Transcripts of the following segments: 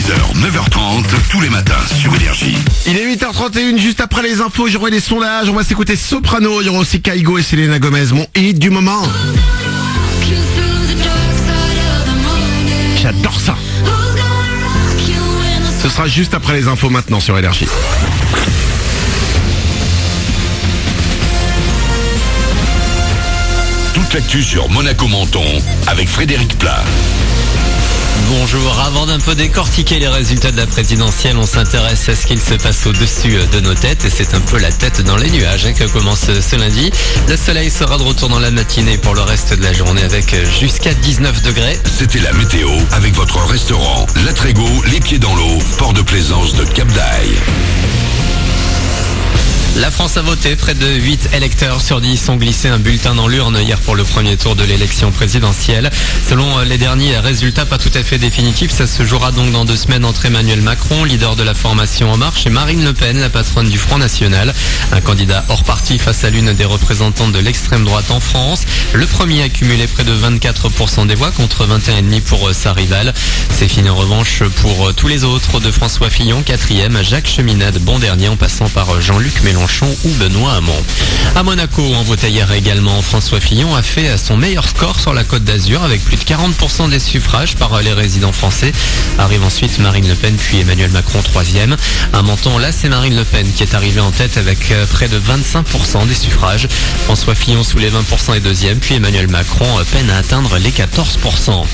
6h, 9h30, tous les matins sur Énergie. Il est 8h31, juste après les infos, j'aurai des sondages, on va s'écouter Soprano, il y aura aussi Kaigo et Selena Gomez, mon hit du moment. J'adore ça. Ce sera juste après les infos maintenant sur Énergie. Toute l'actu sur Monaco Menton avec Frédéric Plat. Bonjour, avant d'un peu décortiquer les résultats de la présidentielle, on s'intéresse à ce qu'il se passe au-dessus de nos têtes et c'est un peu la tête dans les nuages que commence ce lundi. Le soleil sera de retour dans la matinée pour le reste de la journée avec jusqu'à 19 degrés. C'était la météo avec votre restaurant La Trégo, les pieds dans l'eau, port de plaisance de Cap d'Aille. La France a voté, près de 8 électeurs sur 10 ont glissé un bulletin dans l'urne hier pour le premier tour de l'élection présidentielle. Selon les derniers résultats pas tout à fait définitifs, ça se jouera donc dans 2 semaines entre Emmanuel Macron, leader de la formation En Marche, et Marine Le Pen, la patronne du Front National. Un candidat hors parti face à l'une des représentantes de l'extrême droite en France. Le premier a cumulé près de 24% des voix contre 21,5% pour sa rivale. C'est fini en revanche pour tous les autres, de François Fillon, 4e, Jacques Cheminade, bon dernier, en passant par Jean-Luc Mélenchon ou Benoît Hamon. À Monaco, on votait hier également. François Fillon a fait son meilleur score sur la Côte d'Azur avec plus de 40% des suffrages par les résidents français. Arrive ensuite Marine Le Pen puis Emmanuel Macron 3e. À Menton, là c'est Marine Le Pen qui est arrivée en tête avec près de 25% des suffrages. François Fillon sous les 20% est 2e, puis Emmanuel Macron peine à atteindre les 14%.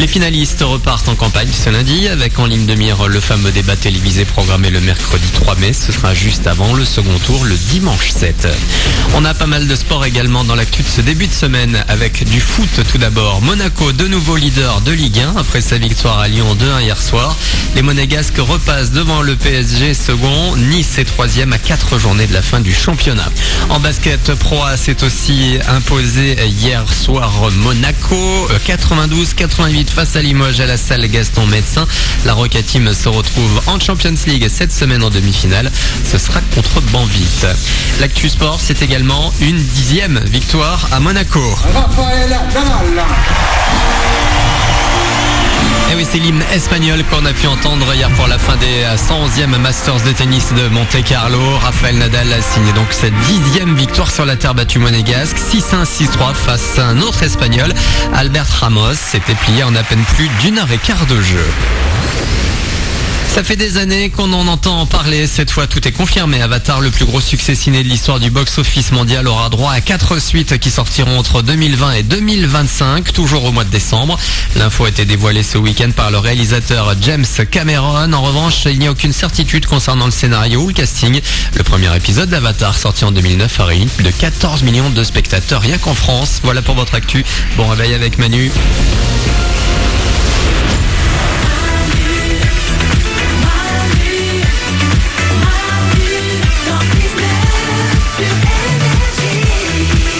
Les finalistes repartent en campagne ce lundi avec en ligne de mire le fameux débat télévisé programmé le mercredi 3 mai. Ce sera juste avant le second tour le dimanche 7. On a pas mal de sport également dans l'actu de ce début de semaine avec du foot tout d'abord. Monaco, de nouveau leader de Ligue 1 après sa victoire à Lyon 2-1 hier soir. Les Monégasques repassent devant le PSG second. Nice est 3e à 4 journées de la fin du championnat. En basket, Pro A s'est aussi imposé hier soir Monaco 92-88 face à Limoges à la salle Gaston Médecin. La Roca Team se retrouve en Champions League cette semaine en demi-finale. Ce sera contre Banville. L'actu sport, c'est également une 10e victoire à Monaco. Et oui, c'est l'hymne espagnol qu'on a pu entendre hier pour la fin des 111e Masters de tennis de Monte-Carlo. Rafael Nadal a signé donc sa 10e victoire sur la terre battue monégasque, 6-1, 6-3 face à un autre espagnol, Albert Ramos. S'était plié en à peine plus d'1 heure et quart de jeu. Ça fait des années qu'on en entend parler. Cette fois, tout est confirmé. Avatar, le plus gros succès ciné de l'histoire du box-office mondial, aura droit à 4 suites qui sortiront entre 2020 et 2025, toujours au mois de décembre. L'info a été dévoilée ce week-end par le réalisateur James Cameron. En revanche, il n'y a aucune certitude concernant le scénario ou le casting. Le premier épisode d'Avatar, sorti en 2009, a réuni plus de 14 millions de spectateurs rien qu'en France. Voilà pour votre actu. Bon réveil avec Manu.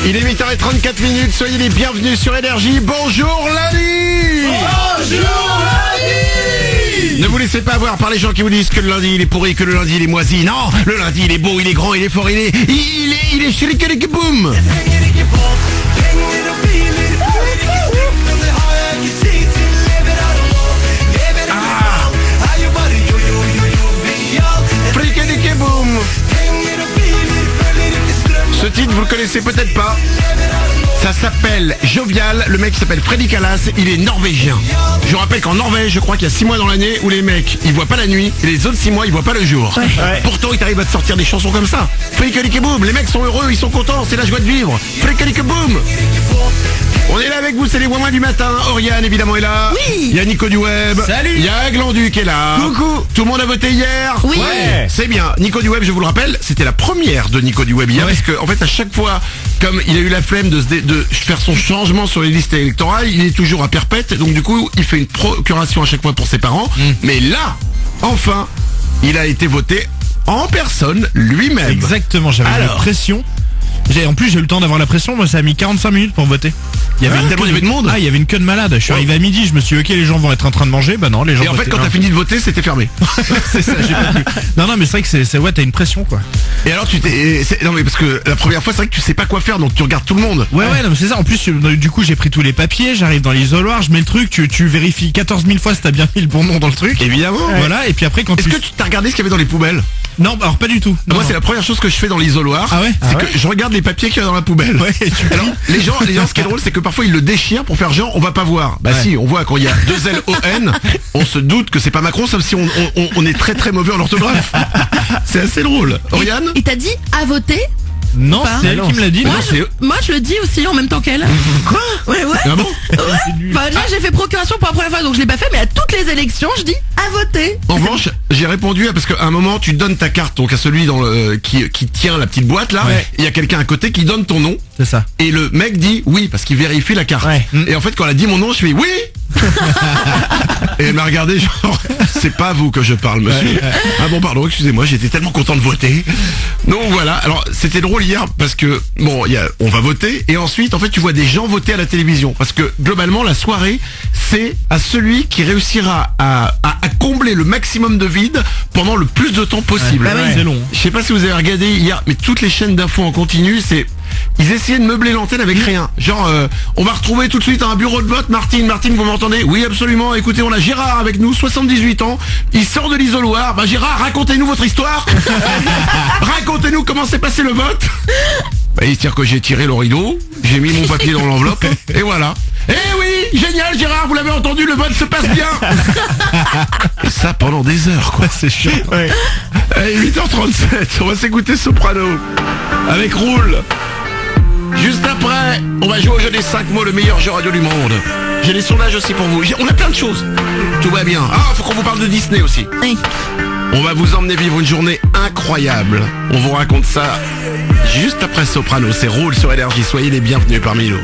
Il est 8h34, soyez les bienvenus sur Énergie. Bonjour lundi. Bonjour lundi. Ne vous laissez pas avoir par les gens qui vous disent que le lundi il est pourri, que le lundi il est moisi. Non, le lundi il est beau, il est grand, il est fort, il est shirikirikboum. Frikirikboum. Ce titre, vous le connaissez peut-être pas. Ça s'appelle Jovial. Le mec s'appelle Freddy Kalas. Il est norvégien. Je vous rappelle qu'en Norvège, je crois qu'il y a 6 mois dans l'année où les mecs, ils voient pas la nuit et les autres 6 mois, ils voient pas le jour. Ouais. Pourtant, ils arrivent à te sortir des chansons comme ça. Frikirikboum. Les mecs sont heureux, ils sont contents. C'est la joie de vivre. Frikirikboum. On est là avec vous, c'est les Wouin du matin. Oriane évidemment est là. Oui. Il y a Nico du Web. Salut. Il y a Glandu qui est là. Coucou. Tout le monde a voté hier. Oui. Ouais. C'est bien. Nico du Web, je vous le rappelle, c'était la première de Nico du Web hier, parce que en fait à chaque fois, comme il a eu la flemme de faire son changement sur les listes électorales, il est toujours à perpète. Donc du coup, il fait une procuration à chaque fois pour ses parents. Mais là, enfin, il a été voté en personne lui-même. Exactement, j'avais une pression. En plus j'ai eu le temps d'avoir la pression, moi ça a mis 45 minutes pour voter. Il y avait tellement il y avait de monde. Ah, il y avait une queue de malade. Je suis arrivé à midi, je me suis dit ok, les gens vont être en train de manger. Bah non, les gens. Et en fait, quand t'as fini de voter, c'était fermé. C'est ça, j'ai pas pu. Non, mais c'est vrai que c'est ouais, t'as une pression quoi. Et alors non mais parce que la première fois, c'est vrai que tu sais pas quoi faire, donc tu regardes tout le monde. Ouais, non, mais c'est ça. En plus, du coup, j'ai pris tous les papiers, j'arrive dans l'isoloir, je mets le truc, tu vérifies 14 000 fois si t'as bien mis le bon nom dans le truc. Évidemment. Voilà, et puis après quand Est-ce que tu t'as regardé ce qu'il y avait dans les poubelles? Non, alors pas du tout. Moi, c'est la première chose que je fais dans l'isoloir. Ah ouais? C'est que je regarde les papiers qu'il y a dans la poubelle. Ouais, Alors, les gens, ce qui est drôle, c'est que parfois ils le déchirent pour faire genre, on va pas voir. Bah si, on voit quand il y a 2 L-O-N, on se doute que c'est pas Macron, sauf si on est très très mauvais en orthographe. C'est assez drôle. Oriane? Il t'a dit à voter? Non, Pas. c'est elle qui me l'a dit. Moi je le dis aussi en même temps qu'elle. Quoi? Ouais. Ah bon? Bah, là j'ai fait procuration pour la première fois donc je l'ai pas fait, mais à toutes les élections je dis à voter. En revanche, j'ai répondu parce qu'à un moment tu donnes ta carte donc à celui qui tient la petite boîte là, Ouais. et il y a quelqu'un à côté qui donne ton nom C'est ça. et le mec dit oui parce qu'il vérifie la carte. Ouais. Et en fait quand elle a dit mon nom, je fais oui. Et elle m'a regardé genre c'est pas à vous que je parle monsieur. Ah bon pardon, excusez-moi, j'étais tellement content de voter. Donc voilà, alors c'était drôle hier parce que bon, on va voter et ensuite en fait tu vois des gens voter à la télévision parce que globalement la soirée c'est à celui qui réussira à combler le maximum de vide pendant le plus de temps possible. Bah oui, c'est long. Je sais pas si vous avez regardé hier, mais toutes les chaînes d'infos en continu, ils essayaient de meubler l'antenne avec rien. Genre, on va retrouver tout de suite un bureau de vote. Martine, vous m'entendez? Oui, absolument. Écoutez, on a Gérard avec nous, 78 ans. Il sort de l'isoloir. Bah Gérard, racontez-nous votre histoire. Racontez-nous comment s'est passé le vote. Bah, il se tire que j'ai tiré le rideau, j'ai mis mon papier dans l'enveloppe, et voilà. Eh oui, génial Gérard, vous l'avez entendu, le vote se passe bien. Et ça pendant des heures, quoi. C'est chiant. Ouais. Allez, 8h37, on va s'écouter Soprano avec Roule. Juste après, on va jouer au jeu des 5 mots, le meilleur jeu radio du monde. J'ai des sondages aussi pour vous. On a plein de choses. Tout va bien. Ah, faut qu'on vous parle de Disney aussi. Oui. On va vous emmener vivre une journée incroyable. On vous raconte ça juste après Soprano. C'est Roule sur Énergie. Soyez les bienvenus parmi nous.